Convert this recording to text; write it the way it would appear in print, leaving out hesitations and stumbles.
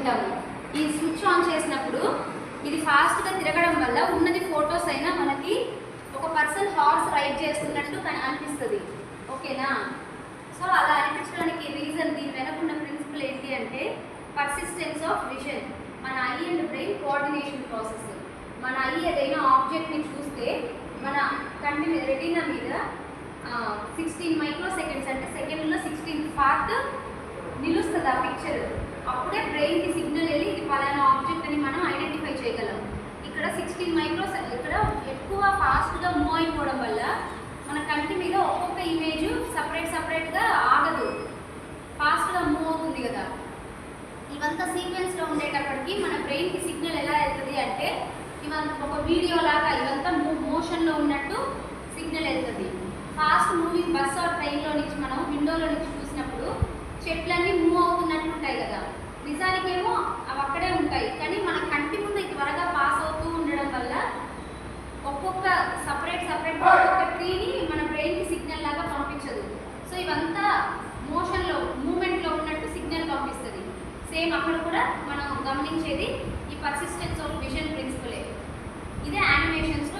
అనుకుంటాము. ఈ switch on చేసినప్పుడు ఇది ఫాస్ట్గా తిరగడం వల్ల ఉన్నది ఫొటోస్ అయినా మనకి ఒక పర్సన్ హార్స్ రైడ్ చేస్తున్నట్టు అనిపిస్తుంది. ఓకేనా? సో అలా అనిపించడానికి రీజన్, దీని వెనకున్న ప్రిన్సిపల్ ఏంటి అంటే పర్సిస్టెన్స్ ఆఫ్ విజన్. మన I and brain coordination process. మన ఐ ఏదైనా ఆబ్జెక్ట్ని చూస్తే మన కంటి మీద, రెటీనా మీద 16 మైక్రోసెకండ్స్ అంటే సెకండ్లో 16th పార్ట్ నిలుస్తుంది ఆ పిక్చర్. అప్పుడే బ్రెయిన్కి సిగ్నల్ వెళ్ళి ఇది పలానా ఆబ్జెక్ట్ అని మనం ఐడెంటిఫై చేయగలం. ఇక్కడ 16 మైక్రోసెకండ్ ఇక్కడ ఎక్కువ ఫాస్ట్గా మూవ్ అయిపోవడం వల్ల మన కంటి మీద ఒక్కొక్క ఇమేజ్ సపరేట్గా ఆగదు, ఫాస్ట్గా మూవ్ అవుతుంది కదా. ఇవంతా సీక్వెన్స్లో ఉండేటప్పటికి మన బ్రెయిన్కి సిగ్నల్ ఎలా వెళ్తుంది అంటే ఇవంతా ఒక వీడియో లాగా ఇవంతా మోషన్లో ఉన్నట్టు సిగ్నల్ వెళ్తుంది. ఫాస్ట్ మూవింగ్ బస్ ఆర్ ట్రైన్లో నుంచి మనం విండోలో నుంచి చూసినప్పుడు చెట్లన్నీ మూవ్ అవుతున్నట్టు ఉంటాయి కదా, నిజానికేమో అవి అక్కడే ఉంటాయి. కానీ మన కంటి ముందు త్వరగా పాస్ అవుతూ ఉండడం వల్ల ఒక్కొక్క సపరేట్ ఒక్కొక్క ట్రీని మన బ్రెయిన్కి సిగ్నల్ లాగా పంపించదు. సో ఇవంతా మోషన్లో మూమెంట్లో ఉన్నట్టు సిగ్నల్ పంపిస్తుంది. సేమ్ అక్కడ కూడా మనం గమనించేది ఈ పర్సిస్టెన్స్ ఆఫ్ విజన్ ప్రిన్సిపలే. ఇదే యానిమేషన్స్లో